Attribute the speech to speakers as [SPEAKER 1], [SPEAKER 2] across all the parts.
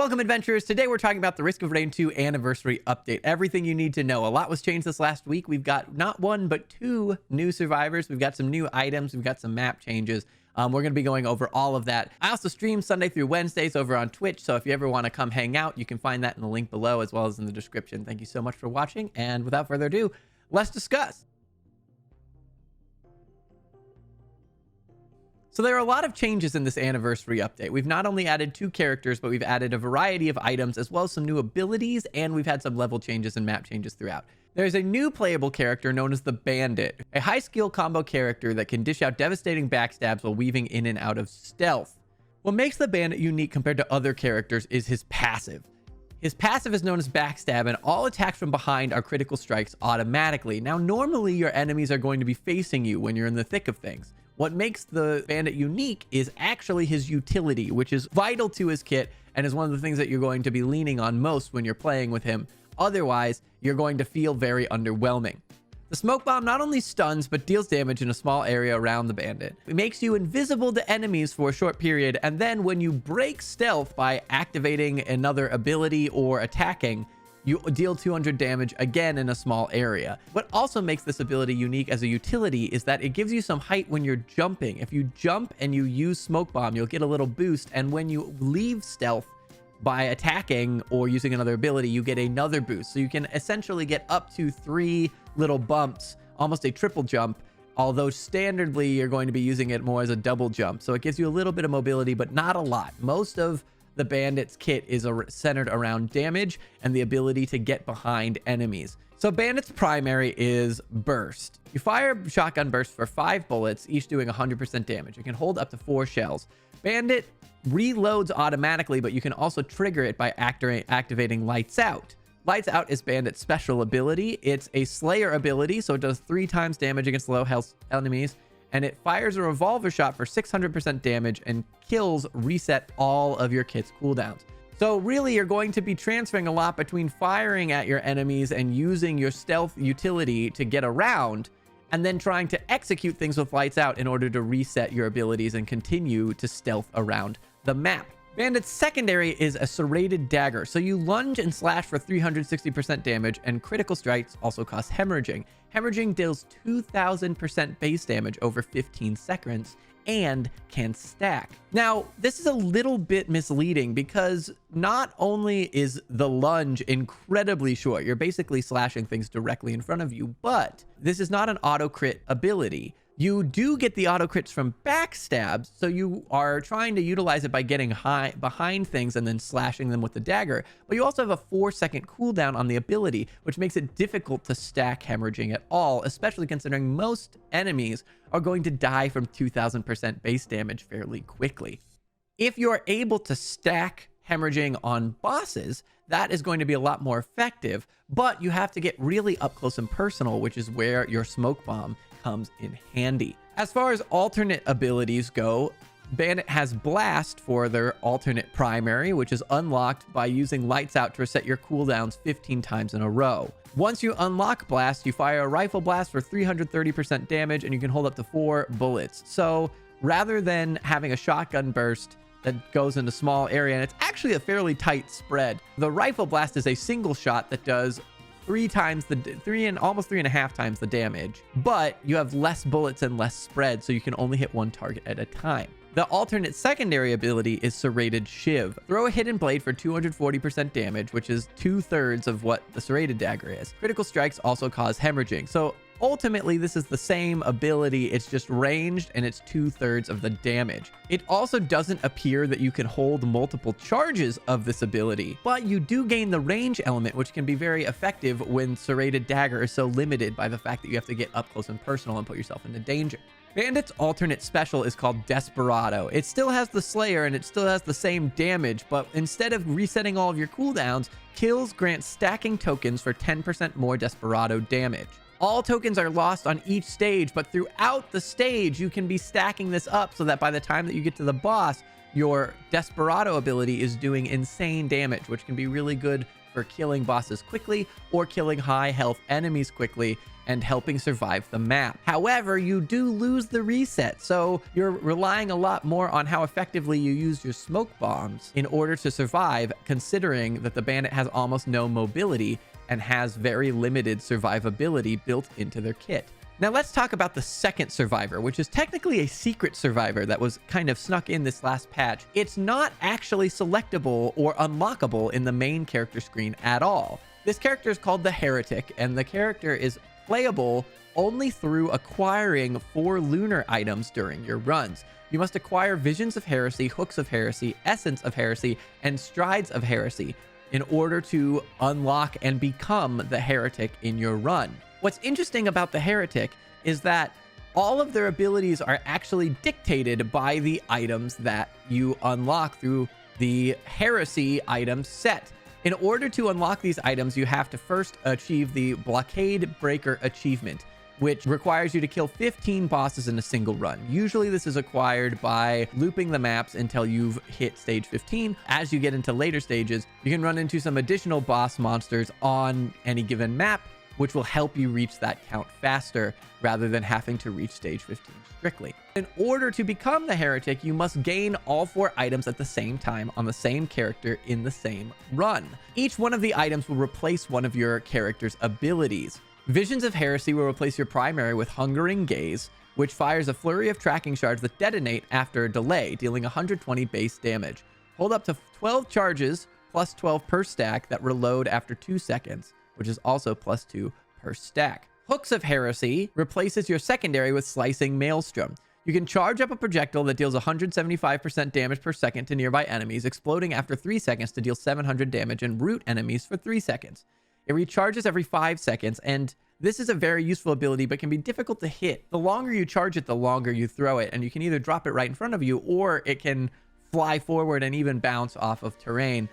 [SPEAKER 1] Welcome, adventurers. Today we're talking about the Risk of Rain 2 Anniversary Update. Everything you need to know. A lot was changed this last week. We've got not one, but two new survivors. We've got some new items. We've got some map changes. We're going to be going over all of that. I also stream Sunday through Wednesdays over on Twitch, so if you ever want to come hang out, you can find that in the link below as well as in the description. Thank you so much for watching, and without further ado, let's discuss. So there are a lot of changes in this anniversary update. We've not only added two characters, but we've added a variety of items as well as some new abilities, and we've had some level changes and map changes throughout. There's a new playable character known as the Bandit, a high skill combo character that can dish out devastating backstabs while weaving in and out of stealth. What makes the Bandit unique compared to other characters is his passive. His passive is known as backstab, and all attacks from behind are critical strikes automatically. Now, normally your enemies are going to be facing you when you're in the thick of things. What makes the Bandit unique is actually his utility, which is vital to his kit and is one of the things that you're going to be leaning on most when you're playing with him. Otherwise, you're going to feel very underwhelming. The smoke bomb not only stuns, but deals damage in a small area around the Bandit. It makes you invisible to enemies for a short period, and then when you break stealth by activating another ability or attacking, you deal 200 damage again in a small area. What also makes this ability unique as a utility is that it gives you some height when you're jumping. If you jump and you use smoke bomb, you'll get a little boost, and when you leave stealth by attacking or using another ability, you get another boost. So you can essentially get up to 3 little bumps, almost a triple jump, although standardly you're going to be using it more as a double jump. So it gives you a little bit of mobility, but not a lot. Most of the Bandit's kit is centered around damage and the ability to get behind enemies. So Bandit's primary is burst. You fire shotgun burst for 5 bullets, each doing 100% damage. You can hold up to 4 shells. Bandit reloads automatically, but you can also trigger it by activating Lights Out. Lights Out is Bandit's special ability. It's a Slayer ability, so it does 3 times damage against low health enemies, and it fires a revolver shot for 600% damage, and kills reset all of your kit's cooldowns. So really, you're going to be transferring a lot between firing at your enemies and using your stealth utility to get around, and then trying to execute things with Lights Out in order to reset your abilities and continue to stealth around the map. Bandit's secondary is a serrated dagger, so you lunge and slash for 360% damage, and critical strikes also cause hemorrhaging. Hemorrhaging deals 2000% base damage over 15 seconds and can stack. Now, this is a little bit misleading because not only is the lunge incredibly short, you're basically slashing things directly in front of you, but this is not an auto crit ability. You do get the auto crits from backstabs, so you are trying to utilize it by getting high behind things and then slashing them with the dagger, but you also have a 4-second cooldown on the ability, which makes it difficult to stack hemorrhaging at all, especially considering most enemies are going to die from 2000% base damage fairly quickly. If you're able to stack hemorrhaging on bosses, that is going to be a lot more effective, but you have to get really up close and personal, which is where your smoke bomb comes in handy. As far as alternate abilities go, Bandit has Blast for their alternate primary, which is unlocked by using Lights Out to reset your cooldowns 15 times in a row. Once you unlock Blast, you fire a rifle blast for 330% damage, and you can hold up to 4 bullets. So rather than having a shotgun burst that goes into small area, and it's actually a fairly tight spread, the rifle blast is a single shot that does almost 3.5 times the damage, but you have less bullets and less spread, so you can only hit one target at a time. The alternate secondary ability is Serrated Shiv. Throw a hidden blade for 240% damage, which is 2/3 of what the serrated dagger is. Critical strikes also cause hemorrhaging. So ultimately, this is the same ability, it's just ranged, and it's 2/3 of the damage. It also doesn't appear that you can hold multiple charges of this ability, but you do gain the range element, which can be very effective when serrated dagger is so limited by the fact that you have to get up close and personal and put yourself into danger. Bandit's alternate special is called Desperado. It still has the Slayer and it still has the same damage, but instead of resetting all of your cooldowns, kills grant stacking tokens for 10% more Desperado damage. All tokens are lost on each stage, but throughout the stage, you can be stacking this up so that by the time that you get to the boss, your Desperado ability is doing insane damage, which can be really good for killing bosses quickly or killing high health enemies quickly and helping survive the map. However, you do lose the reset, so you're relying a lot more on how effectively you use your smoke bombs in order to survive, considering that the Bandit has almost no mobility and has very limited survivability built into their kit. Now let's talk about the second survivor, which is technically a secret survivor that was kind of snuck in this last patch. It's not actually selectable or unlockable in the main character screen at all. This character is called the Heretic, and the character is playable only through acquiring 4 Lunar items during your runs. You must acquire Visions of Heresy, Hooks of Heresy, Essence of Heresy, and Strides of Heresy in order to unlock and become the Heretic in your run. What's interesting about the Heretic is that all of their abilities are actually dictated by the items that you unlock through the Heresy item set. In order to unlock these items, you have to first achieve the Blockade Breaker achievement, which requires you to kill 15 bosses in a single run. Usually this is acquired by looping the maps until you've hit stage 15. As you get into later stages, you can run into some additional boss monsters on any given map, which will help you reach that count faster rather than having to reach stage 15 strictly. In order to become the Heretic, you must gain all 4 items at the same time on the same character in the same run. Each one of the items will replace one of your character's abilities. Visions of Heresy will replace your primary with Hungering Gaze, which fires a flurry of tracking shards that detonate after a delay, dealing 120 base damage. Hold up to 12 charges, plus 12 per stack, that reload after 2 seconds, which is also plus 2 per stack. Hooks of Heresy replaces your secondary with Slicing Maelstrom. You can charge up a projectile that deals 175% damage per second to nearby enemies, exploding after 3 seconds to deal 700 damage and root enemies for 3 seconds. It recharges every 5 seconds, and this is a very useful ability, but can be difficult to hit. The longer you charge it, the longer you throw it, and you can either drop it right in front of you, or it can fly forward and even bounce off of terrain.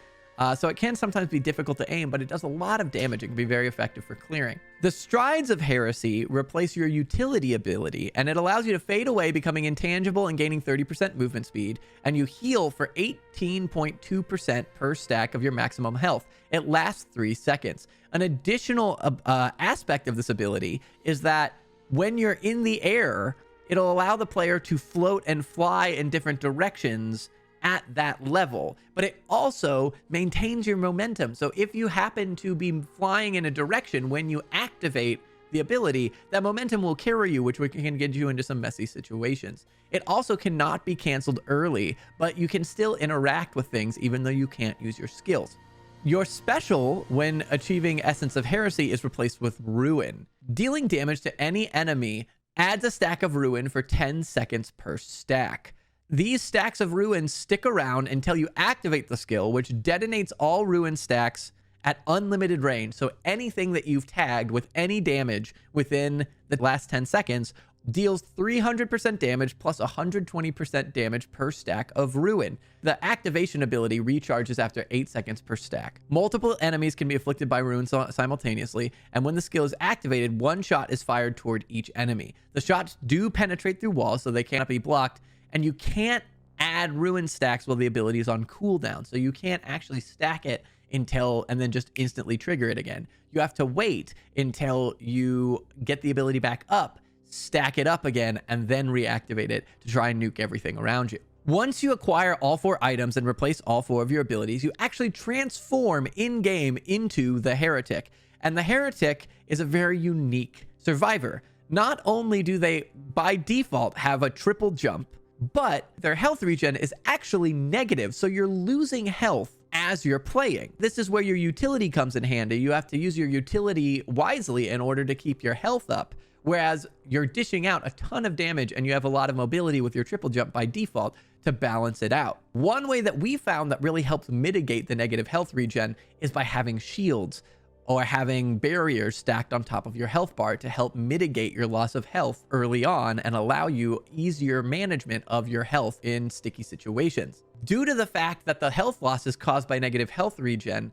[SPEAKER 1] So it can sometimes be difficult to aim, but it does a lot of damage. It can be very effective for clearing. The Strides of Heresy replace your utility ability, and it allows you to fade away, becoming intangible and gaining 30% movement speed, and you heal for 18.2% per stack of your maximum health. It lasts 3 seconds. An additional aspect of this ability is that when you're in the air, it'll allow the player to float and fly in different directions at that level, but it also maintains your momentum. So if you happen to be flying in a direction when you activate the ability, that momentum will carry you, which can get you into some messy situations. It also cannot be canceled early, but you can still interact with things even though you can't use your skills. Your special when achieving Essence of Heresy is replaced with Ruin. Dealing damage to any enemy adds a stack of Ruin for 10 seconds per stack. These stacks of Ruin stick around until you activate the skill, which detonates all Ruin stacks at unlimited range. So anything that you've tagged with any damage within the last 10 seconds deals 300% damage plus 120% damage per stack of Ruin. The activation ability recharges after 8 seconds per stack. Multiple enemies can be afflicted by Ruin simultaneously, and when the skill is activated, 1 shot is fired toward each enemy. The shots do penetrate through walls, so they cannot be blocked, and you can't add Ruin stacks while the ability is on cooldown, so you can't actually stack it until and then just instantly trigger it again. You have to wait until you get the ability back up, stack it up again, and then reactivate it to try and nuke everything around you. Once you acquire all 4 items and replace all 4 of your abilities, you actually transform in-game into the Heretic. And the Heretic is a very unique survivor. Not only do they, by default, have a triple jump, but their health regen is actually negative, so you're losing health as you're playing. This is where your utility comes in handy. You have to use your utility wisely in order to keep your health up, whereas you're dishing out a ton of damage and you have a lot of mobility with your triple jump by default to balance it out. One way that we found that really helps mitigate the negative health regen is by having shields or having barriers stacked on top of your health bar to help mitigate your loss of health early on and allow you easier management of your health in sticky situations. Due to the fact that the health loss is caused by negative health regen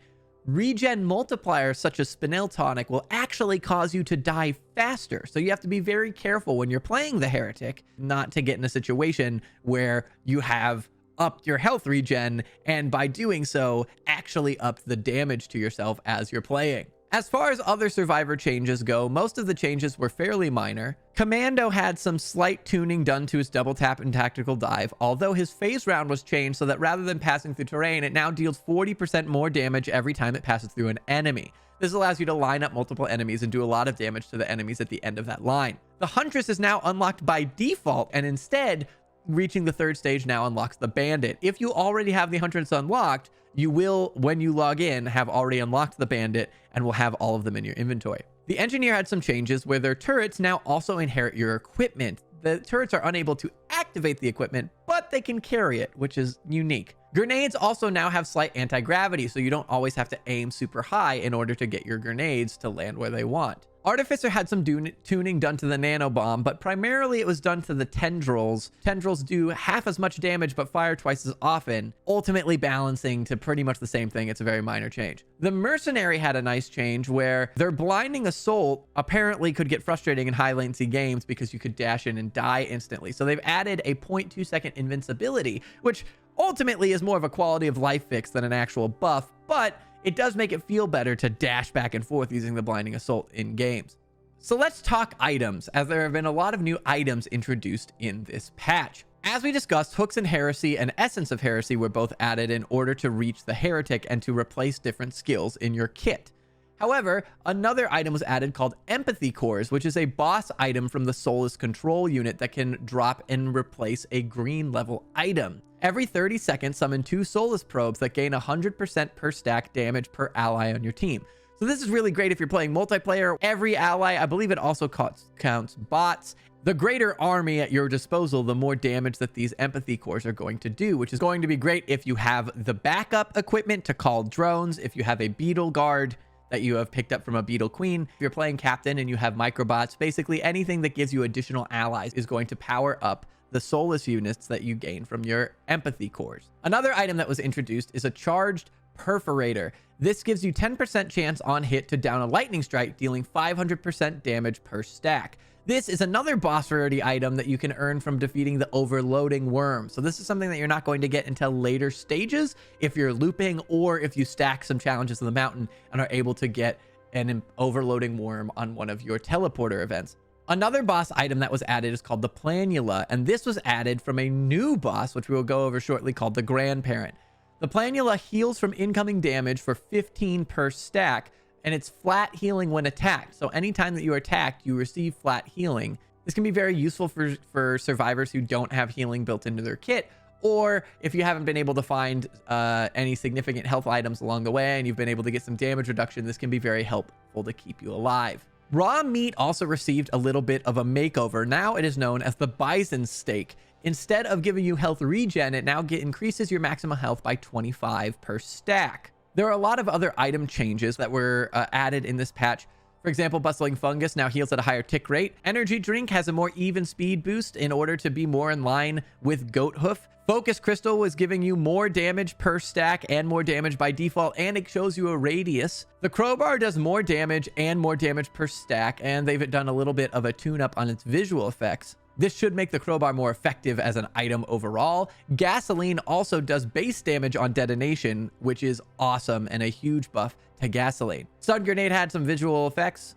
[SPEAKER 1] multipliers such as Spinel Tonic will actually cause you to die faster. So you have to be very careful when you're playing the Heretic not to get in a situation where you have upped your health regen, and by doing so, actually upped the damage to yourself as you're playing. As far as other survivor changes go, most of the changes were fairly minor. Commando had some slight tuning done to his double tap and tactical dive, although his phase round was changed so that rather than passing through terrain, it now deals 40% more damage every time it passes through an enemy. This allows you to line up multiple enemies and do a lot of damage to the enemies at the end of that line. The Huntress is now unlocked by default, and instead, reaching the third stage now unlocks the Bandit. If you already have the Huntress unlocked, you will, when you log in, have already unlocked the Bandit and will have all of them in your inventory. The Engineer had some changes where their turrets now also inherit your equipment. The turrets are unable to activate the equipment, but they can carry it, which is unique. Grenades also now have slight anti-gravity, so you don't always have to aim super high in order to get your grenades to land where they want. Artificer had some tuning done to the nano bomb, but primarily it was done to the tendrils. Tendrils do half as much damage but fire twice as often, ultimately balancing to pretty much the same thing. It's a very minor change. The mercenary had a nice change where their blinding assault apparently could get frustrating in high latency games because you could dash in and die instantly. So they've added a 0.2 second invincibility, which ultimately is more of a quality of life fix than an actual buff, but it does make it feel better to dash back and forth using the blinding assault in games. So let's talk items, as there have been a lot of new items introduced in this patch. As we discussed, Hooks and Heresy and Essence of Heresy were both added in order to reach the Heretic and to replace different skills in your kit. However, another item was added called Empathy Cores, which is a boss item from the Soulless Control unit that can drop and replace a green level item. Every 30 seconds, summon 2 Soulless Probes that gain 100% per stack damage per ally on your team. So this is really great if you're playing multiplayer. Every ally, I believe it also counts bots. The greater army at your disposal, the more damage that these Empathy Cores are going to do, which is going to be great if you have the backup equipment to call drones, if you have a Beetle Guard that you have picked up from a Beetle Queen. If you're playing Captain and you have microbots, basically anything that gives you additional allies is going to power up the soulless units that you gain from your Empathy Cores. Another item that was introduced is a Charged Perforator. This gives you 10% chance on hit to down a lightning strike, dealing 500% damage per stack. This is another boss rarity item that you can earn from defeating the Overloading Worm. So this is something that you're not going to get until later stages if you're looping or if you stack some challenges in the mountain and are able to get an Overloading Worm on one of your teleporter events. Another boss item that was added is called the Planula, and this was added from a new boss, which we will go over shortly, called the Grandparent. The Planula heals from incoming damage for 15 per stack, and it's flat healing when attacked. So anytime that you are attacked, you receive flat healing. This can be very useful for survivors who don't have healing built into their kit, or if you haven't been able to find any significant health items along the way and you've been able to get some damage reduction, this can be very helpful to keep you alive. Raw meat also received a little bit of a makeover. Now it is known as the Bison Steak. Instead of giving you health regen, it now increases your maximum health by 25 per stack. There are a lot of other item changes that were added in this patch. For example, Bustling Fungus now heals at a higher tick rate. Energy Drink has a more even speed boost in order to be more in line with Goat Hoof. Focus Crystal was giving you more damage per stack and more damage by default, and it shows you a radius. The Crowbar does more damage and more damage per stack, and they've done a little bit of a tune-up on its visual effects. This should make the Crowbar more effective as an item overall. Gasoline also does base damage on detonation, which is awesome and a huge buff to Gasoline. Stun Grenade had some visual effects.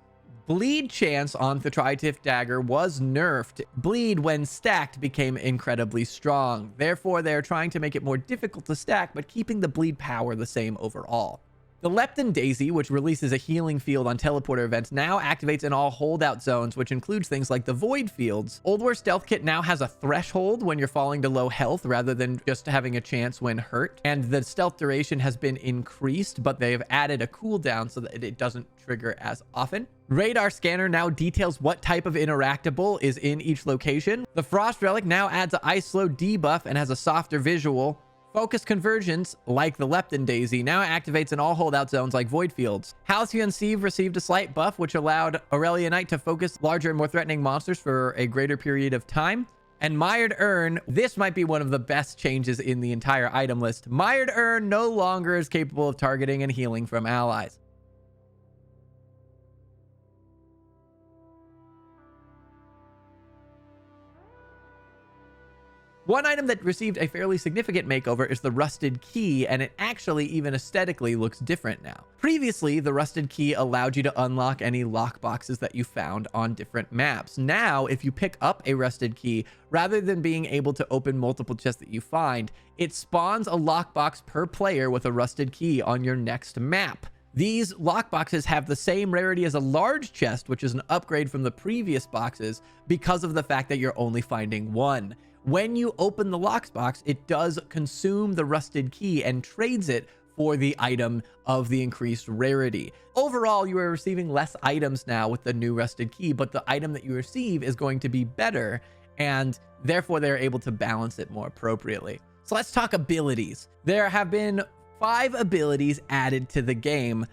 [SPEAKER 1] Bleed chance on the Tri-Tiff Dagger was nerfed. Bleed, when stacked, became incredibly strong. Therefore, they're trying to make it more difficult to stack, but keeping the bleed power the same overall. The Lepton Daisy, which releases a healing field on teleporter events, now activates in all holdout zones, which includes things like the Void Fields. Old War Stealth Kit now has a threshold when you're falling to low health rather than just having a chance when hurt. And the stealth duration has been increased, but they've added a cooldown so that it doesn't trigger as often. Radar Scanner now details what type of interactable is in each location. The Frost Relic now adds an Ice Slow debuff and has a softer visual. Focus Convergence, like the Lepton Daisy, now activates in all holdout zones like Void Fields. Halcyon Sieve received a slight buff, which allowed Aurelia Knight to focus larger and more threatening monsters for a greater period of time. And Mired Urn, this might be one of the best changes in the entire item list. Mired Urn no longer is capable of targeting and healing from allies. One item that received a fairly significant makeover is the Rusted Key, and it actually even aesthetically looks different now. Previously, the Rusted Key allowed you to unlock any lockboxes that you found on different maps. Now, if you pick up a Rusted Key, rather than being able to open multiple chests that you find, it spawns a lockbox per player with a Rusted Key on your next map. These lockboxes have the same rarity as a large chest, which is an upgrade from the previous boxes because of the fact that you're only finding one. When you open the lockbox, it does consume the Rusted Key and trades it for the item of the increased rarity. Overall, you are receiving less items now with the new Rusted Key, but the item that you receive is going to be better, and therefore they're able to balance it more appropriately. So let's talk abilities. There have been 5 abilities added to the game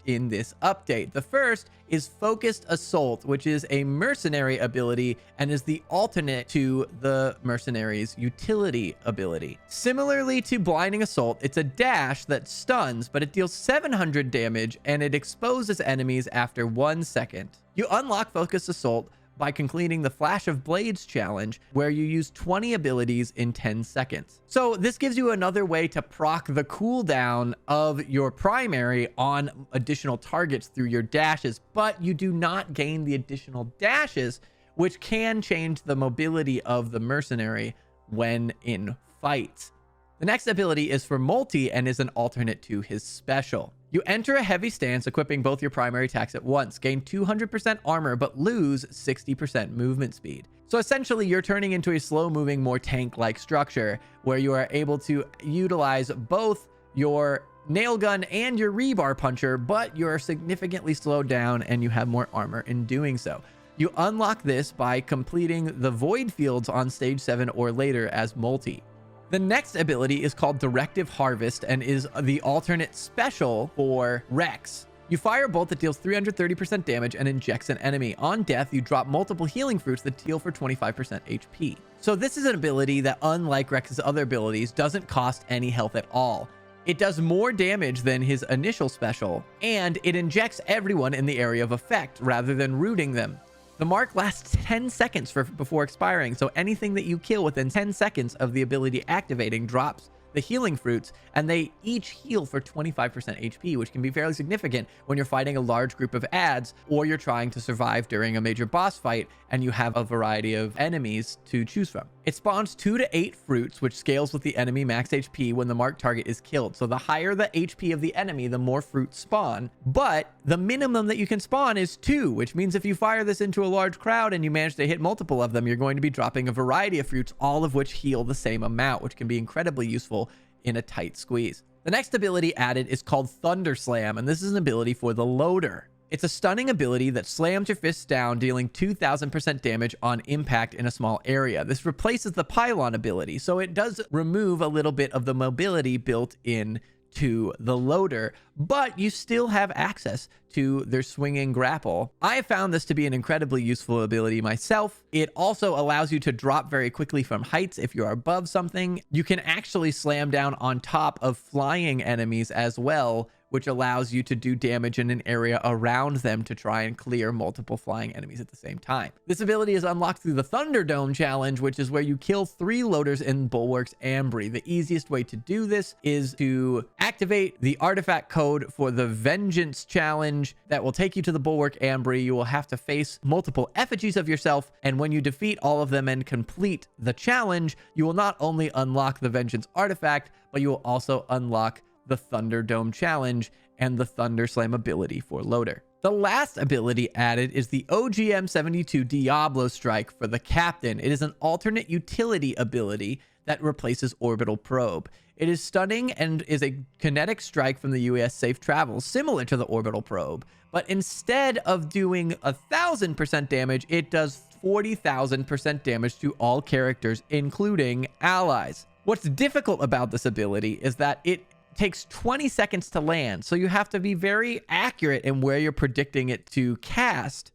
[SPEAKER 1] in this update. The first is Focused Assault, which is a mercenary ability and is the alternate to the mercenary's utility ability. Similarly to Blinding Assault, it's a dash that stuns, but it deals 700 damage and it exposes enemies after 1 second. You unlock Focused Assault by completing the Flash of Blades challenge, where you use 20 abilities in 10 seconds. So this gives you another way to proc the cooldown of your primary on additional targets through your dashes, but you do not gain the additional dashes, which can change the mobility of the mercenary when in fight. The next ability is for Multi and is an alternate to his special. You enter a heavy stance, equipping both your primary attacks at once. Gain 200% armor, but lose 60% movement speed. So essentially, you're turning into a slow-moving, more tank-like structure, where you are able to utilize both your nail gun and your rebar puncher, but you're significantly slowed down and you have more armor in doing so. You unlock this by completing the Void Fields on Stage 7 or later as Multi. The next ability is called Directive Harvest and is the alternate special for Rex. You fire a bolt that deals 330% damage and injects an enemy. On death, you drop multiple healing fruits that heal for 25% HP. So this is an ability that, unlike Rex's other abilities, doesn't cost any health at all. It does more damage than his initial special, and it injects everyone in the area of effect rather than rooting them. The mark lasts 10 seconds before expiring, so anything that you kill within 10 seconds of the ability activating drops the healing fruits, and they each heal for 25% HP, which can be fairly significant when you're fighting a large group of adds or you're trying to survive during a major boss fight and you have a variety of enemies to choose from. It spawns 2 to 8 fruits, which scales with the enemy max HP when the marked target is killed. So the higher the HP of the enemy, the more fruits spawn, but the minimum that you can spawn is 2, which means if you fire this into a large crowd and you manage to hit multiple of them, you're going to be dropping a variety of fruits, all of which heal the same amount, which can be incredibly useful in a tight squeeze. The next ability added is called Thunder Slam, and this is an ability for the loader. It's a stunning ability that slams your fists down, dealing 2000% damage on impact in a small area. This replaces the Pylon ability, so it does remove a little bit of the mobility built in to the loader, but you still have access to their swinging grapple. I have found this to be an incredibly useful ability myself. It also allows you to drop very quickly from heights if you're above something. You can actually slam down on top of flying enemies as well, which allows you to do damage in an area around them to try and clear multiple flying enemies at the same time. This ability is unlocked through the Thunderdome challenge, which is where you kill 3 loaders in Bulwark's Ambry. The easiest way to do this is to activate the artifact code for the Vengeance challenge that will take you to the Bulwark Ambry. You will have to face multiple effigies of yourself, and when you defeat all of them and complete the challenge, you will not only unlock the Vengeance artifact, but you will also unlock the Thunderdome challenge and the Thunder Slam ability for loader. The last ability added is the OGM-72 Diablo Strike for the Captain. It is an alternate utility ability that replaces Orbital Probe. It is stunning and is a kinetic strike from the US Safe Travels, similar to the Orbital Probe, but instead of doing 1000% damage, it does 40,000% damage to all characters, including allies. What's difficult about this ability is that it takes 20 seconds to land, so you have to be very accurate in where you're predicting it to cast,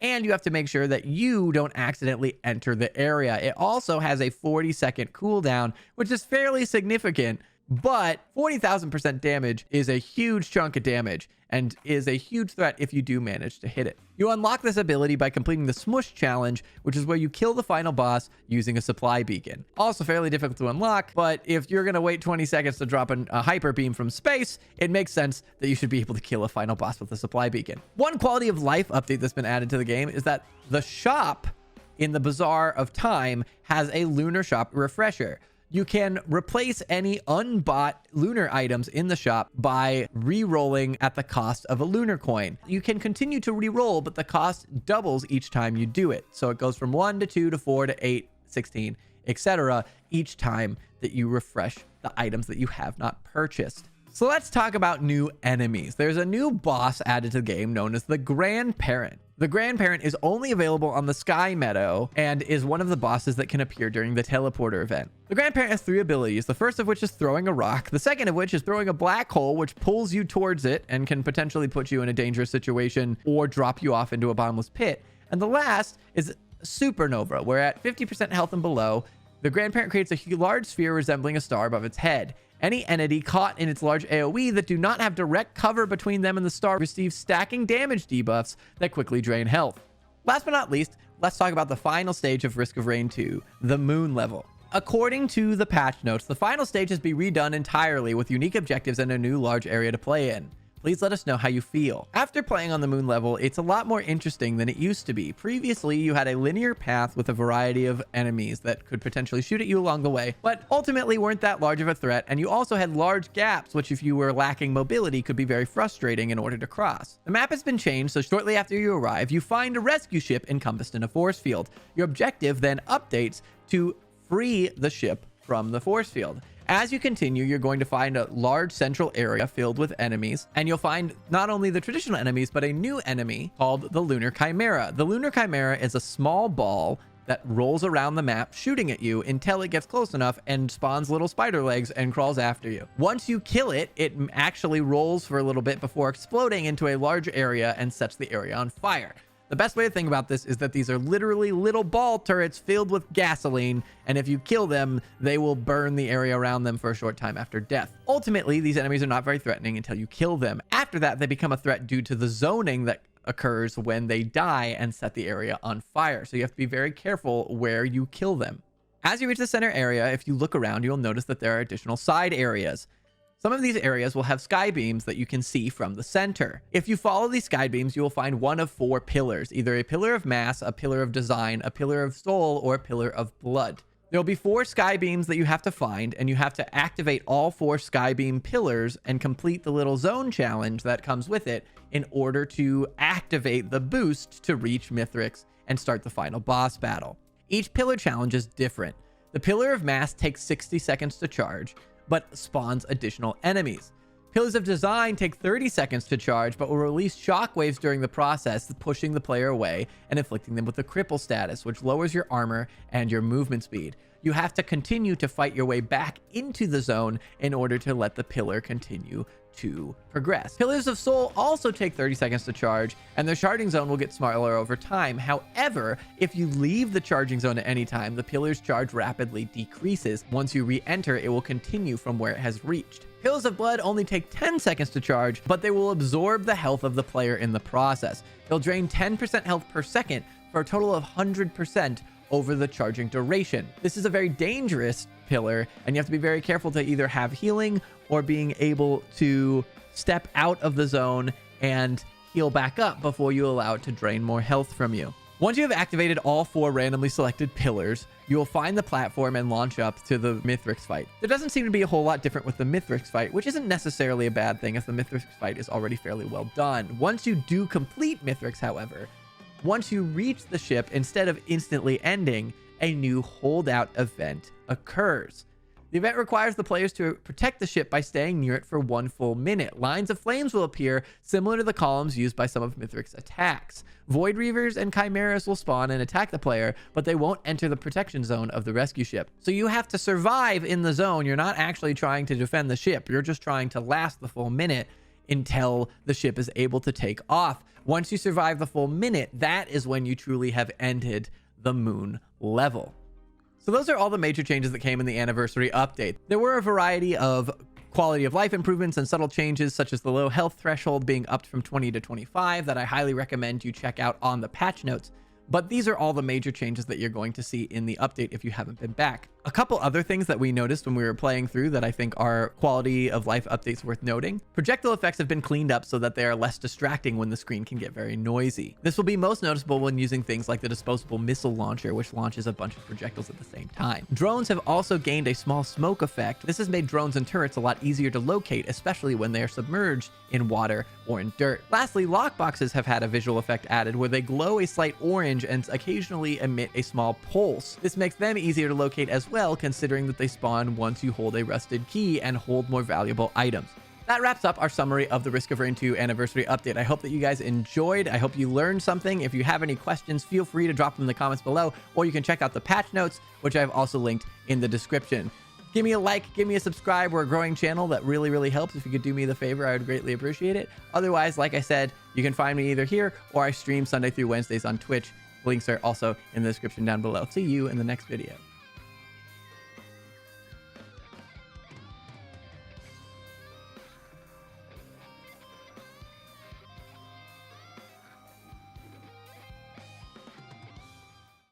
[SPEAKER 1] and you have to make sure that you don't accidentally enter the area. It also has a 40-second cooldown, which is fairly significant but 40,000% damage is a huge chunk of damage and is a huge threat if you do manage to hit it. You unlock this ability by completing the Smush challenge, which is where you kill the final boss using a supply beacon. Also fairly difficult to unlock, but if you're going to wait 20 seconds to drop a hyper beam from space, it makes sense that you should be able to kill a final boss with a supply beacon. One quality of life update that's been added to the game is that the shop in the Bazaar of Time has a Lunar shop refresher. You can replace any unbought Lunar items in the shop by re-rolling at the cost of a Lunar coin. You can continue to re-roll, but the cost doubles each time you do it. So it goes from 1 to 2 to 4 to 8, 16, etc. each time that you refresh the items that you have not purchased. So let's talk about new enemies. There's a new boss added to the game known as the Grandparent. The Grandparent is only available on the Sky Meadow and is one of the bosses that can appear during the teleporter event. The Grandparent has 3 abilities, the first of which is throwing a rock, the second of which is throwing a black hole which pulls you towards it and can potentially put you in a dangerous situation or drop you off into a bottomless pit. And the last is supernova, where at 50% health and below, the Grandparent creates a large sphere resembling a star above its head. Any entity caught in its large AoE that do not have direct cover between them and the star receives stacking damage debuffs that quickly drain health. Last but not least, let's talk about the final stage of Risk of Rain 2, the Moon level. According to the patch notes, the final stage has been redone entirely with unique objectives and a new large area to play in. Please let us know how you feel. After playing on the Moon level, it's a lot more interesting than it used to be. Previously, you had a linear path with a variety of enemies that could potentially shoot at you along the way, but ultimately weren't that large of a threat, and you also had large gaps, which if you were lacking mobility could be very frustrating in order to cross. The map has been changed, so shortly after you arrive, you find a rescue ship encompassed in a force field. Your objective then updates to free the ship from the force field. As you continue, you're going to find a large central area filled with enemies, and you'll find not only the traditional enemies, but a new enemy called the Lunar Chimera. The Lunar Chimera is a small ball that rolls around the map, shooting at you until it gets close enough and spawns little spider legs and crawls after you. Once you kill it, it actually rolls for a little bit before exploding into a large area and sets the area on fire. The best way to think about this is that these are literally little ball turrets filled with gasoline, and if you kill them, they will burn the area around them for a short time after death. Ultimately, these enemies are not very threatening until you kill them. After that, they become a threat due to the zoning that occurs when they die and set the area on fire. So you have to be very careful where you kill them. As you reach the center area, if you look around, you'll notice that there are additional side areas. Some of these areas will have sky beams that you can see from the center. If you follow these sky beams, you will find one of 4 pillars, either a pillar of mass, a pillar of design, a pillar of soul, or a pillar of blood. There will be 4 sky beams that you have to find, and you have to activate all 4 sky beam pillars and complete the little zone challenge that comes with it in order to activate the boost to reach Mithrix and start the final boss battle. Each pillar challenge is different. The pillar of mass takes 60 seconds to charge, but spawns additional enemies. Pillars of Design take 30 seconds to charge, but will release shockwaves during the process, pushing the player away and inflicting them with a cripple status, which lowers your armor and your movement speed. You have to continue to fight your way back into the zone in order to let the pillar continue to progress. Pillars of Soul also take 30 seconds to charge, and their charging zone will get smaller over time. However, if you leave the charging zone at any time, the pillar's charge rapidly decreases. Once you re-enter, it will continue from where it has reached. Pillars of Blood only take 10 seconds to charge, but they will absorb the health of the player in the process. They'll drain 10% health per second for a total of 100% over the charging duration. This is a very dangerous pillar, and you have to be very careful to either have healing or being able to step out of the zone and heal back up before you allow it to drain more health from you. Once you have activated all 4 randomly selected pillars, you will find the platform and launch up to the Mithrix fight. There doesn't seem to be a whole lot different with the Mithrix fight, which isn't necessarily a bad thing as the Mithrix fight is already fairly well done. Once you do complete Mithrix, however, once you reach the ship, instead of instantly ending, a new holdout event occurs. The event requires the players to protect the ship by staying near it for 1 full minute. Lines of flames will appear, similar to the columns used by some of Mithrix's attacks. Void Reavers and Chimeras will spawn and attack the player, but they won't enter the protection zone of the rescue ship. So you have to survive in the zone. You're not actually trying to defend the ship. You're just trying to last the full minute until the ship is able to take off. Once you survive the full minute, that is when you truly have ended the Moon level. So those are all the major changes that came in the anniversary update. There were a variety of quality of life improvements and subtle changes, such as the low health threshold being upped from 20 to 25, that I highly recommend you check out on the patch notes. But these are all the major changes that you're going to see in the update if you haven't been back. A couple other things that we noticed when we were playing through that I think are quality of life updates worth noting. Projectile effects have been cleaned up so that they are less distracting when the screen can get very noisy. This will be most noticeable when using things like the disposable missile launcher, which launches a bunch of projectiles at the same time. Drones have also gained a small smoke effect. This has made drones and turrets a lot easier to locate, especially when they are submerged in water or in dirt. Lastly, lockboxes have had a visual effect added where they glow a slight orange and occasionally emit a small pulse. This makes them easier to locate as well, considering that they spawn once you hold a rusted key and hold more valuable items. That wraps up our summary of the Risk of Rain 2 anniversary update. I hope that you guys enjoyed. I hope you learned something. If you have any questions, feel free to drop them in the comments below, or you can check out the patch notes, which I've also linked in the description. Give me a like, give me a subscribe. We're a growing channel. That really, really helps. If you could do me the favor, I would greatly appreciate it. Otherwise, like I said, you can find me either here or I stream Sunday through Wednesdays on Twitch. Links are also in the description down below. See you in the next video.